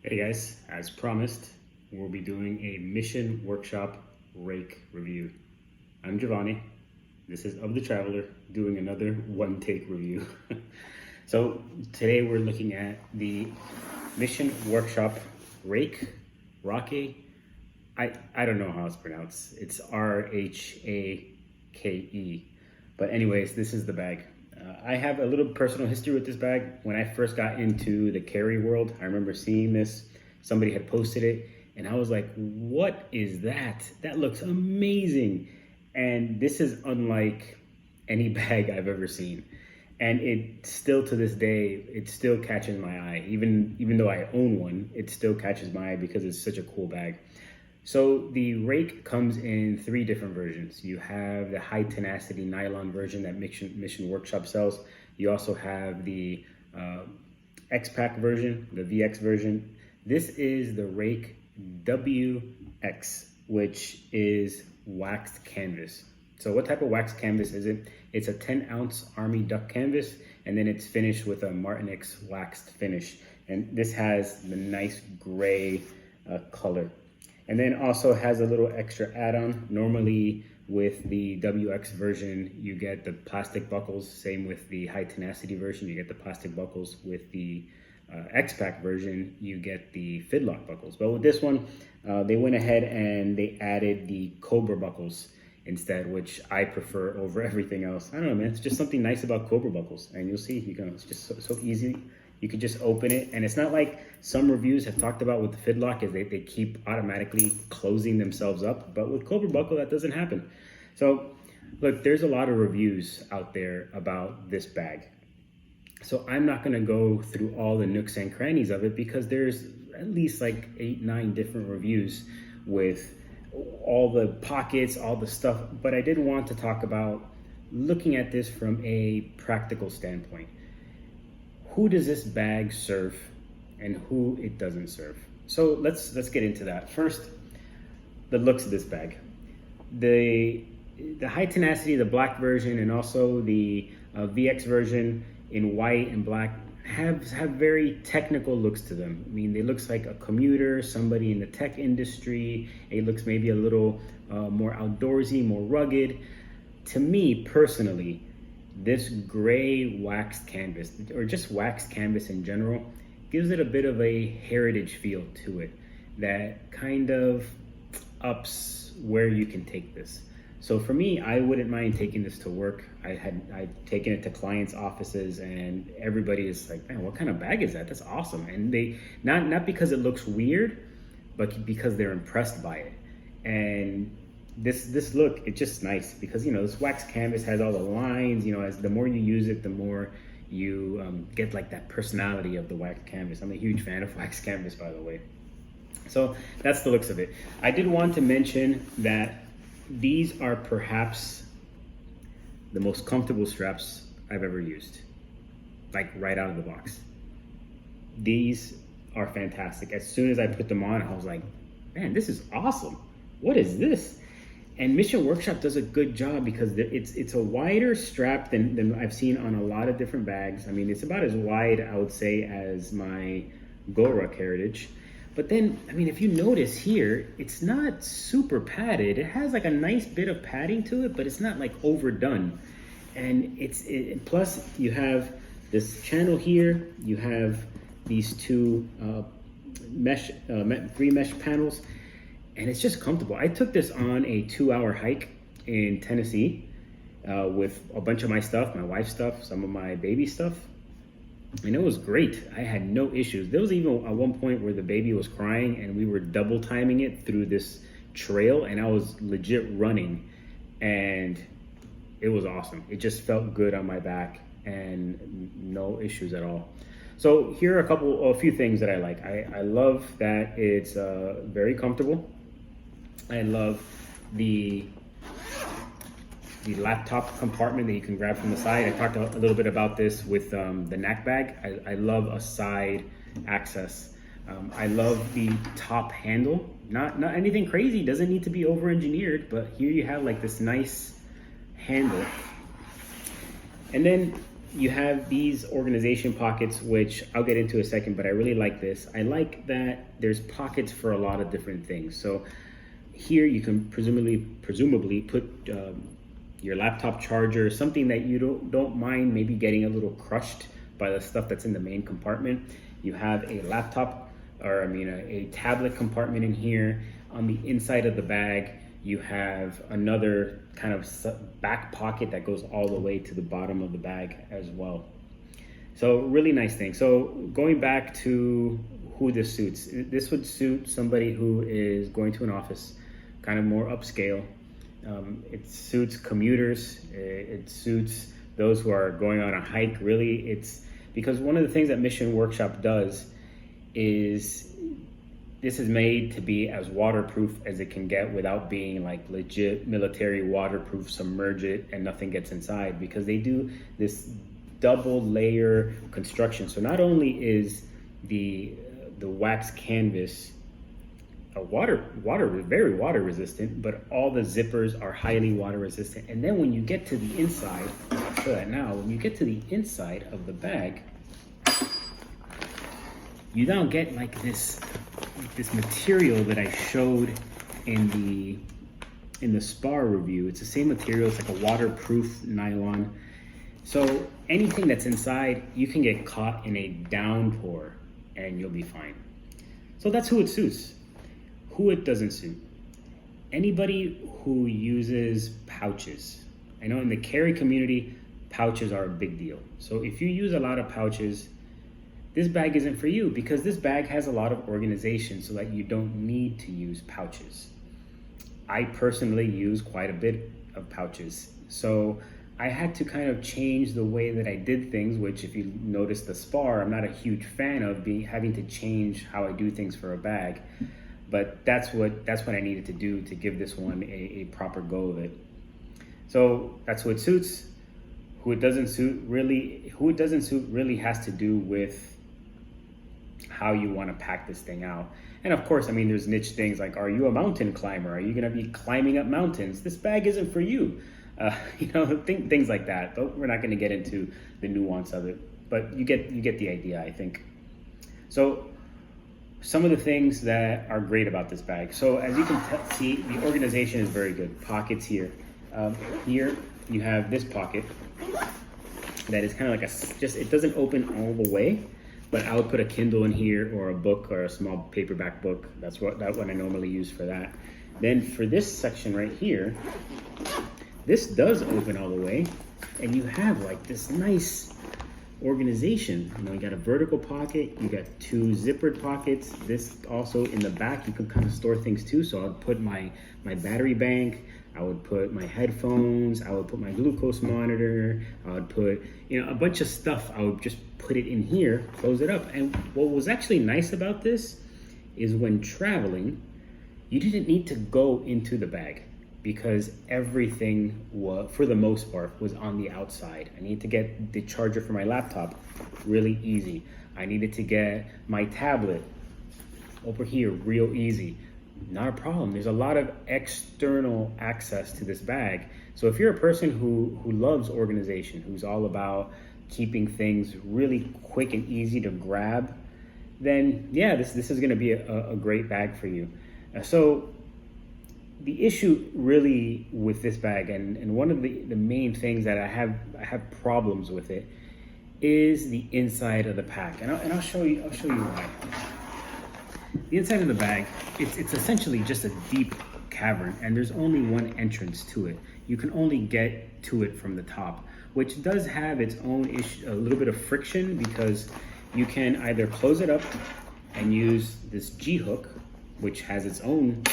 Hey guys, as promised, we'll be doing a Mission Workshop Rake review. I'm Giovanni. This is Of the Traveler doing another one take review. So today we're looking at the Mission Workshop Rake I don't know how it's pronounced. It's R-H-A-K-E. But anyways, this is the bag. I have a little personal history with this bag. When I first got into the carry world, I remember seeing this. Somebody had posted it and I was like, what is that? That looks amazing. And this is unlike any bag I've ever seen. And it still, to this day, it still catches my eye. Even though I own one, it still catches my eye because it's such a cool bag. So the Rake comes in 3 different versions. You have the high tenacity nylon version that Mission Workshop sells. You also have the X-Pack version, the VX version. This is the Rake WX, which is waxed canvas. So what type of waxed canvas is it? It's a 10-ounce Army duck canvas, and then it's finished with a Martinix waxed finish. And this has the nice gray color. And then also has a little extra add-on. Normally with the WX version, you get the plastic buckles. Same with the high tenacity version, you get the plastic buckles. With the X-Pack version, you get the fidlock buckles. But with this one, they went ahead and they added the Cobra buckles instead, which I prefer over everything else. I don't know, man, it's just something nice about Cobra buckles. And you'll see, it's just so easy. You could just open it, and it's not like some reviews have talked about with the fidlock is they keep automatically closing themselves up, but with Cobra buckle that doesn't happen. So look, there's a lot of reviews out there about this bag. So I'm not gonna go through all the nooks and crannies of it because there's at least like 8-9 different reviews with all the pockets, all the stuff, but I did want to talk about looking at this from a practical standpoint. Who does this bag serve and who it doesn't serve? So let's get into that. First, the looks of this bag. The high tenacity, the black version, and also the VX version in white and black have very technical looks to them. I mean, it looks like a commuter, somebody in the tech industry. It looks maybe a little more outdoorsy, more rugged. To me personally, this gray waxed canvas, or just waxed canvas in general, gives it a bit of a heritage feel to it that kind of ups where you can take this. So for me, I wouldn't mind taking this to work. I've taken it to clients' offices, and everybody is like, man, what kind of bag is that? That's awesome. And they, not because it looks weird, but because they're impressed by it. And this look, it's just nice because, you know, this wax canvas has all the lines, you know, as the more you use it, the more you get like that personality of the wax canvas. I'm a huge fan of wax canvas, by the way. So that's the looks of it. I did want to mention that these are perhaps the most comfortable straps I've ever used, like right out of the box. These are fantastic. As soon as I put them on, I was like, man, this is awesome. What is this? And Mission Workshop does a good job because it's a wider strap than I've seen on a lot of different bags. I mean, it's about as wide, I would say, as my Goruck Heritage. But then, I mean, if you notice here, it's not super padded. It has like a nice bit of padding to it, but it's not like overdone. And plus you have this channel here. You have these 2 3 mesh panels. And it's just comfortable. I took this on a 2-hour hike in Tennessee with a bunch of my stuff, my wife's stuff, some of my baby stuff. And it was great. I had no issues. There was even at one point where the baby was crying and we were double timing it through this trail, and I was legit running, and it was awesome. It just felt good on my back and no issues at all. So here are a few things that I like. I love that it's very comfortable. I love the laptop compartment that you can grab from the side. I talked a little bit about this with the knack bag. I love a side access. I love the top handle. Not anything crazy, doesn't need to be over-engineered, but here you have like this nice handle. And then you have these organization pockets, which I'll get into a second, but I really like this. I like that there's pockets for a lot of different things. So here you can presumably put your laptop charger, something that you don't mind maybe getting a little crushed by the stuff that's in the main compartment. You have a laptop, or I mean a tablet compartment in here. On the inside of the bag, you have another kind of back pocket that goes all the way to the bottom of the bag as well. So really nice thing. So going back to who this suits, this would suit somebody who is going to an office, kind of more upscale. It suits commuters. It suits those who are going on a hike. Really, it's because one of the things that Mission Workshop does is this is made to be as waterproof as it can get without being like legit military waterproof, submerge it and nothing gets inside, because they do this double layer construction. So not only is the wax canvas very water resistant, but all the zippers are highly water resistant. And then when you get to the inside, I'll show that now, when you get to the inside of the bag, you now get like this material that I showed in the spar review. It's the same material. It's like a waterproof nylon. So anything that's inside, you can get caught in a downpour and you'll be fine. So that's who it suits. Who it doesn't suit: anybody who uses pouches. I know in the carry community, pouches are a big deal. So if you use a lot of pouches, this bag isn't for you, because this bag has a lot of organization so that you don't need to use pouches. I personally use quite a bit of pouches. So I had to kind of change the way that I did things, which if you notice the spar, I'm not a huge fan of having to change how I do things for a bag. But that's what I needed to do to give this one a proper go of it. So that's who it suits. Who it doesn't suit really has to do with how you want to pack this thing out. And of course, I mean, there's niche things like, are you a mountain climber? Are you going to be climbing up mountains? This bag isn't for you. Things like that. But we're not going to get into the nuance of it. But you get the idea, I think. So some of the things that are great about this bag. So as you can see, the organization is very good. Pockets here. Here you have this pocket that is kind of like it doesn't open all the way, but I would put a Kindle in here, or a book, or a small paperback book. That's what I normally use for that. Then for this section right here, this does open all the way, and you have like this nice organization. You got a vertical pocket, you got two zippered pockets. This also in the back, you can kind of store things too. So I'd put my battery bank, I would put my headphones, I would put my glucose monitor, I would put a bunch of stuff. I would just put it in here, close it up. And what was actually nice about this is when traveling, you didn't need to go into the bag, because everything for the most part was on the outside. I needed to get the charger for my laptop really easy. I needed to get my tablet over here real easy. Not a problem. There's a lot of external access to this bag. So if you're a person who loves organization, who's all about keeping things really quick and easy to grab, then yeah, this is going to be a great bag for you. So the issue really with this bag, and one of the main things that I have problems with it, is the inside of the pack, and I'll show you why. The inside of the bag, it's essentially just a deep cavern, and there's only one entrance to it. You can only get to it from the top, which does have its own issue, a little bit of friction, because you can either close it up and use this G-hook, which has its own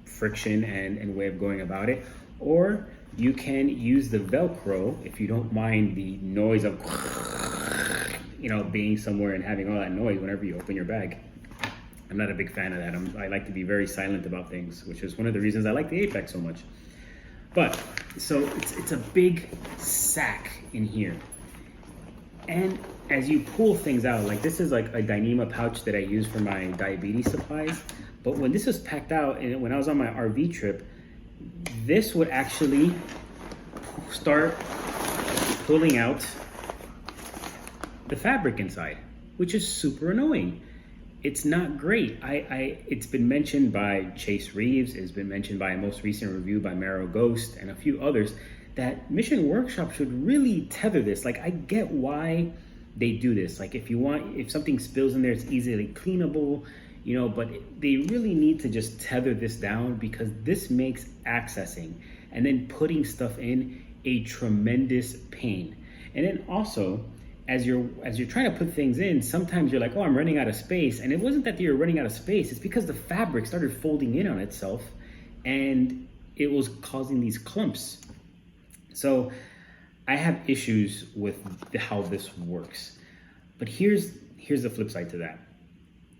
friction and way of going about it, or you can use the Velcro if you don't mind the noise of being somewhere and having all that noise whenever you open your bag. I'm not a big fan of that. I like to be very silent about things, which is one of the reasons I like the Apex so much. But so it's a big sack in here, and as you pull things out, like this is like a Dyneema pouch that I use for my diabetes supplies. But when this was packed out, and when I was on my RV trip, this would actually start pulling out the fabric inside, which is super annoying. It's not great. It's been mentioned by Chase Reeves, it's been mentioned by a most recent review by Marrow Ghost and a few others, that Mission Workshop should really tether this. Like, I get why they do this. Like, if something spills in there, it's easily cleanable, you know, but they really need to just tether this down, because this makes accessing and then putting stuff in a tremendous pain. And then also, as you're trying to put things in, sometimes you're like, oh, I'm running out of space. And it wasn't that you were running out of space, it's because the fabric started folding in on itself and it was causing these clumps. So I have issues with how this works. But here's the flip side to that.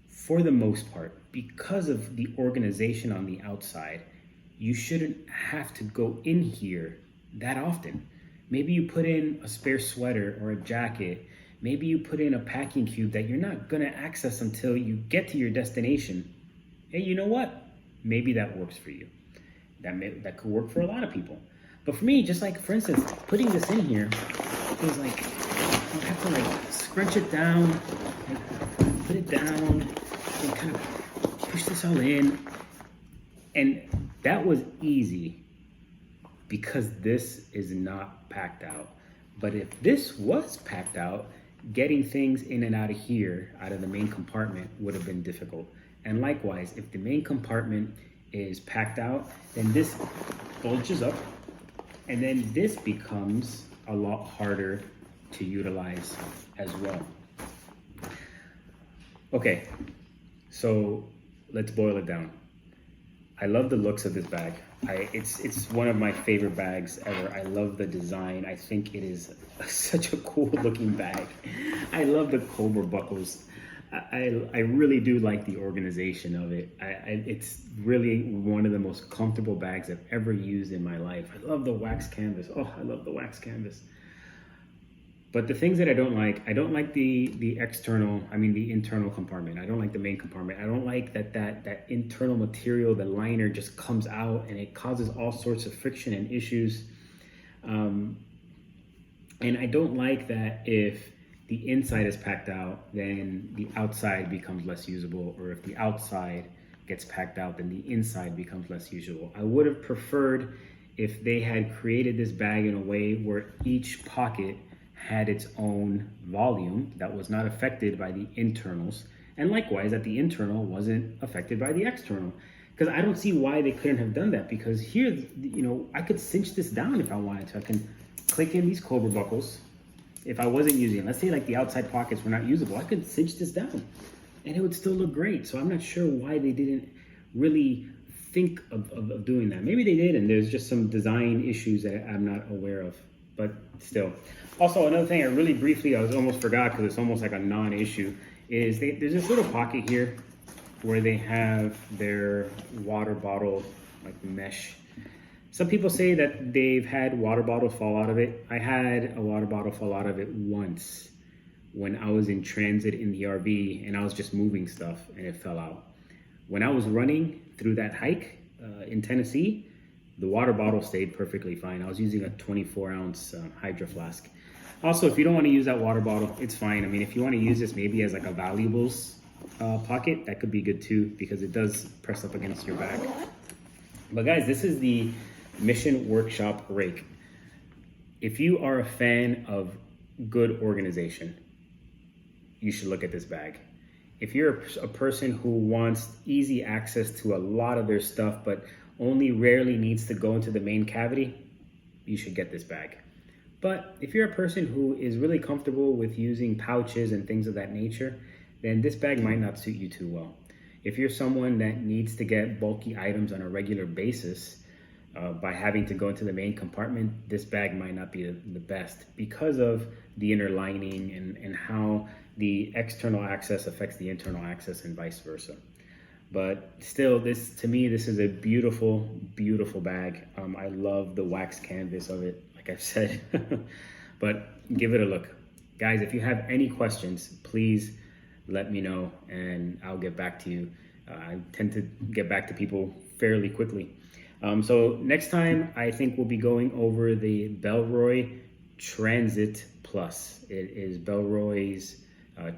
For the most part, because of the organization on the outside, you shouldn't have to go in here that often. Maybe you put in a spare sweater or a jacket. Maybe you put in a packing cube that you're not gonna access until you get to your destination. Hey, you know what? Maybe that works for you. That could work for a lot of people. But for me, just like, for instance, putting this in here is like, I have to like scrunch it down, like, put it down, and kind of push this all in. And that was easy, because this is not packed out. But if this was packed out, getting things in and out of here, out of the main compartment, would have been difficult. And likewise, if the main compartment is packed out, then this bulges up, and then this becomes a lot harder to utilize as well. Okay, so let's boil it down. I love the looks of this bag. It's one of my favorite bags ever. I love the design. I think it is such a cool looking bag. I love the Cobra buckles. I really do like the organization of it. It's really one of the most comfortable bags I've ever used in my life. I love the wax canvas. Oh, I love the wax canvas. But the things that I don't like the internal compartment. I don't like the main compartment. I don't like that internal material, the liner just comes out and it causes all sorts of friction and issues. And I don't like that if the inside is packed out, then the outside becomes less usable, or if the outside gets packed out, then the inside becomes less usable. I would have preferred if they had created this bag in a way where each pocket had its own volume that was not affected by the internals, and likewise that the internal wasn't affected by the external. Because I don't see why they couldn't have done that, because here, you know, I could cinch this down if I wanted to. I can click in these Cobra buckles. If I wasn't using it, let's say like the outside pockets were not usable, I could cinch this down and it would still look great. So I'm not sure why they didn't really think of doing that. Maybe they did, and there's just some design issues that I'm not aware of, but still. Also, another thing I really briefly, I almost forgot because it's almost like a non-issue, is there's this little pocket here where they have their water bottle, like mesh. Some people say that they've had water bottles fall out of it. I had a water bottle fall out of it once when I was in transit in the RV and I was just moving stuff and it fell out. When I was running through that hike in Tennessee, the water bottle stayed perfectly fine. I was using a 24-ounce Hydro Flask. Also, if you don't want to use that water bottle, it's fine. I mean, if you want to use this maybe as like a valuables pocket, that could be good too, because it does press up against your back. But guys, this is the Mission Workshop Rake. If you are a fan of good organization, you should look at this bag. If you're a person who wants easy access to a lot of their stuff, but only rarely needs to go into the main cavity, you should get this bag. But if you're a person who is really comfortable with using pouches and things of that nature, then this bag might not suit you too well. If you're someone that needs to get bulky items on a regular basis, by having to go into the main compartment, this bag might not be the best because of the inner lining and how the external access affects the internal access and vice versa. But still, to me, this is a beautiful, beautiful bag. I love the wax canvas of it, like I've said, but give it a look. Guys, if you have any questions, please let me know and I'll get back to you. I tend to get back to people fairly quickly. So next time, I think we'll be going over the Bellroy Transit Plus. It is Belroy's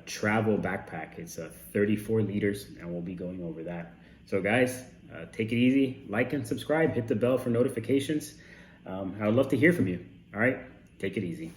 travel backpack. It's 34 liters, and we'll be going over that. So guys, take it easy, like and subscribe, hit the bell for notifications. I would love to hear from you. All right, take it easy.